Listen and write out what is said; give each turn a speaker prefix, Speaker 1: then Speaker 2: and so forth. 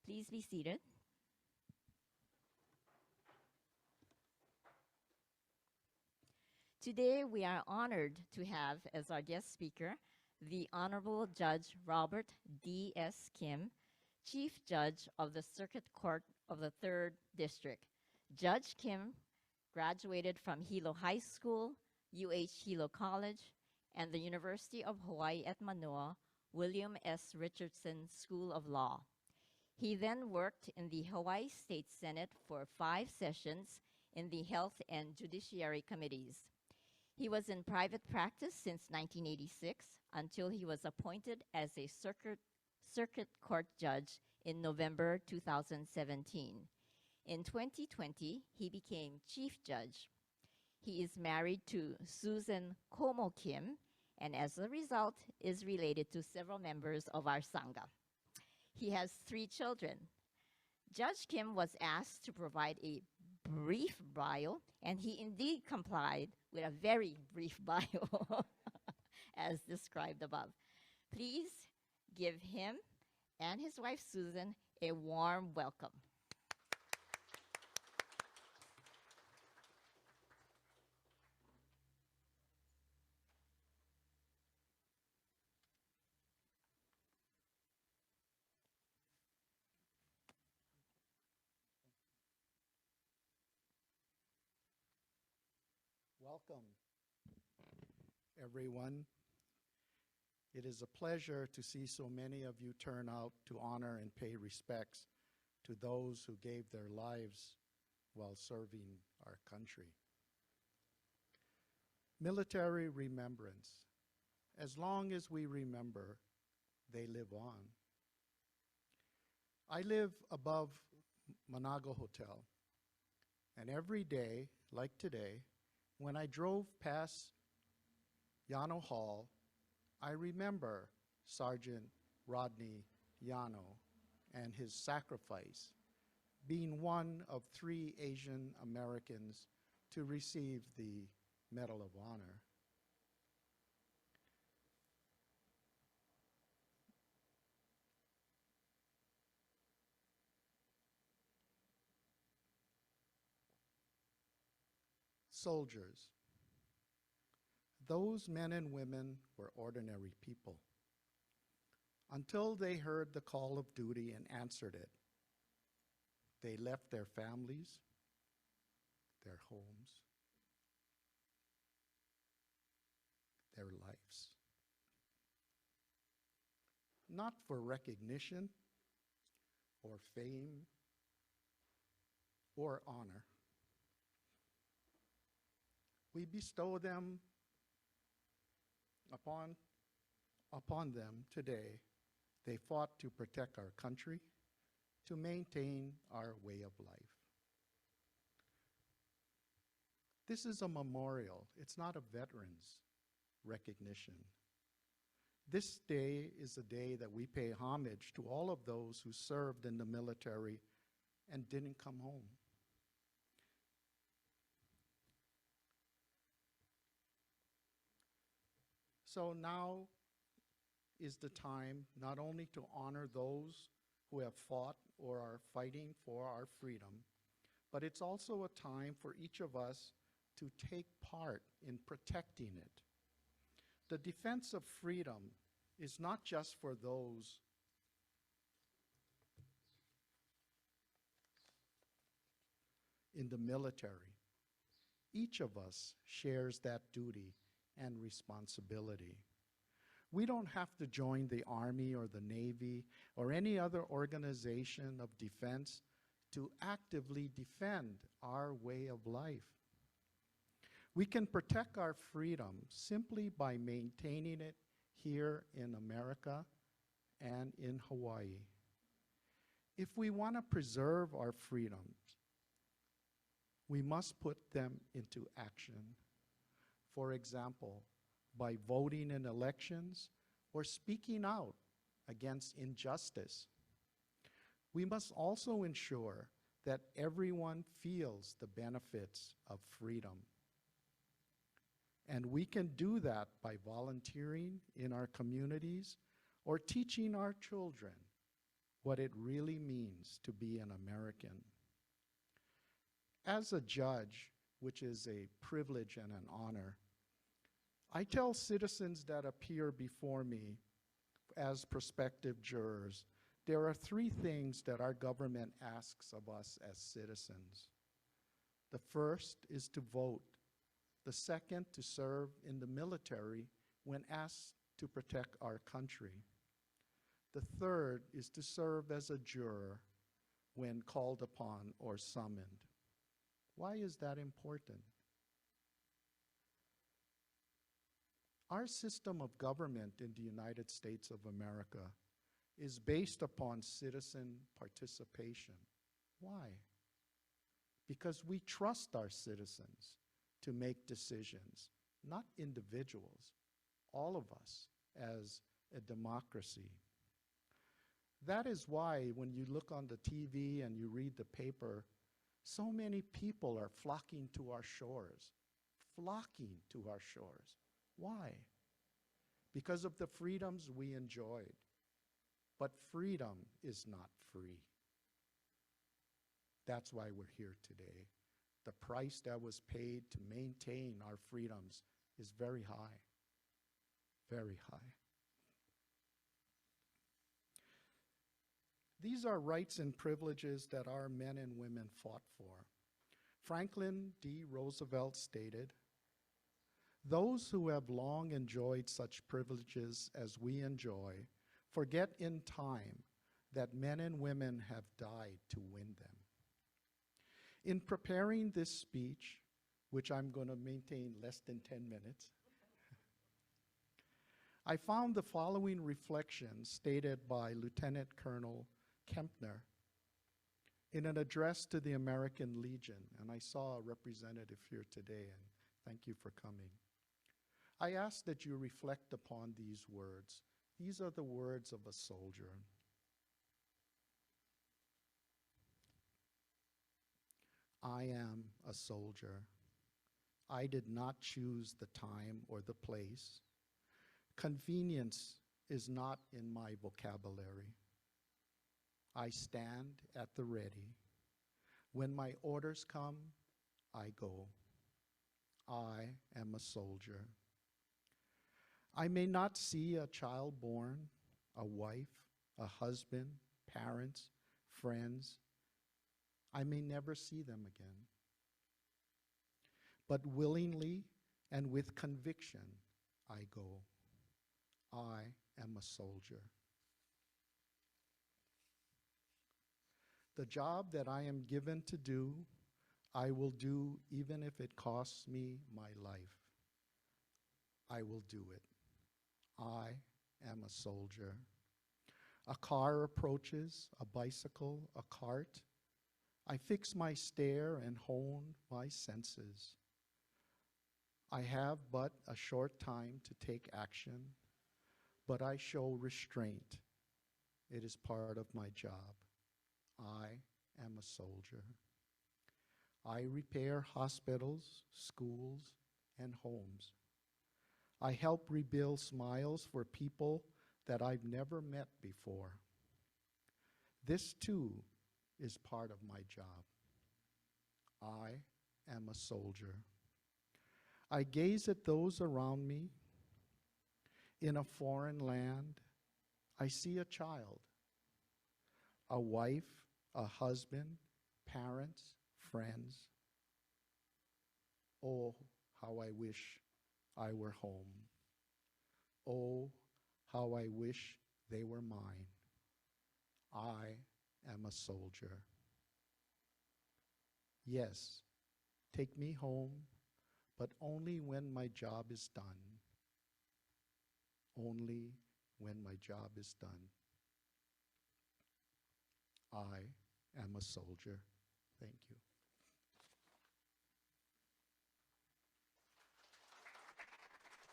Speaker 1: Please be seated. Today, we are honored to have as our guest speaker the Honorable Judge Robert D.S. Kim, Chief Judge of the Circuit Court of the 3rd District. Judge Kim graduated from Hilo High School, UH Hilo College, and the University of Hawaii at Manoa, William S. Richardson School of Law. He then worked in the Hawaii State Senate for 5 sessions in the Health and Judiciary Committees. He was in private practice since 1986 until he was appointed as a circuit court judge in November 2017. In 2020, he became chief judge. He is married to Susan Komo Kim, and as a result, is related to several members of our Sangha. He has 3 children. Judge Kim was asked to provide a brief bio, and he indeed complied with a very brief bio, as described above. Please give him and his wife Susan a warm welcome.
Speaker 2: Welcome, everyone. It is a pleasure to see so many of you turn out to honor and pay respects to those who gave their lives while serving our country. Military remembrance. As long as we remember, they live on. I live above Manago Hotel, and every day, like today, when I drove past Yano Hall, I remember Sergeant Rodney Yano and his sacrifice, being one of 3 Asian Americans to receive the Medal of Honor. Soldiers. Those men and women were ordinary people until they heard the call of duty and answered it. They left their families, their homes, their lives, not for recognition or fame or honor. We bestow them upon them today. They fought to protect our country, to maintain our way of life. This is a memorial. It's not a veteran's recognition. This day is a day that we pay homage to all of those who served in the military and didn't come home. So now is the time not only to honor those who have fought or are fighting for our freedom, but it's also a time for each of us to take part in protecting it. The defense of freedom is not just for those in the military. Each of us shares that duty and responsibility. We don't have to join the Army or the Navy or any other organization of defense to actively defend our way of life. We can protect our freedom simply by maintaining it here in America and in Hawaii. If we want to preserve our freedoms, we must put them into action. For example, by voting in elections or speaking out against injustice. We must also ensure that everyone feels the benefits of freedom. And we can do that by volunteering in our communities or teaching our children what it really means to be an American. As a judge, which is a privilege and an honor, I tell citizens that appear before me as prospective jurors, there are three things that our government asks of us as citizens. The first is to vote. The second, to serve in the military when asked to protect our country. The third is to serve as a juror when called upon or summoned. Why is that important? Our system of government in the United States of America is based upon citizen participation. Why? Because we trust our citizens to make decisions, not individuals, all of us as a democracy. That is why when you look on the TV and you read the paper, so many people are flocking to our shores, Why? Because of the freedoms we enjoyed. But freedom is not free. That's why we're here today. The price that was paid to maintain our freedoms is very high, very high. These are rights and privileges that our men and women fought for. Franklin D. Roosevelt stated, "Those who have long enjoyed such privileges as we enjoy forget in time that men and women have died to win them." In preparing this speech, which I'm going to maintain less than 10 minutes, I found the following reflections stated by Lieutenant Colonel Kempner in an address to the American Legion, and I saw a representative here today, and thank you for coming. I ask that you reflect upon these words. These are the words of a soldier. I am a soldier. I did not choose the time or the place. Convenience is not in my vocabulary. I stand at the ready. When my orders come, I go. I am a soldier. I may not see a child born, a wife, a husband, parents, friends. I may never see them again. But willingly and with conviction, I go. I am a soldier. The job that I am given to do, I will do even if it costs me my life. I will do it. I am a soldier. A car approaches, a bicycle, a cart. I fix my stare and hone my senses. I have but a short time to take action, but I show restraint. It is part of my job. I am a soldier. I repair hospitals, schools, and homes. I help rebuild smiles for people that I've never met before. This too is part of my job. I am a soldier. I gaze at those around me. In a foreign land, I see a child, a wife, a husband, parents, friends. Oh, how I wish I were home. Oh, how I wish they were mine. I am a soldier. Yes, take me home, but only when my job is done. Only when my job is done. I am a soldier. Thank you.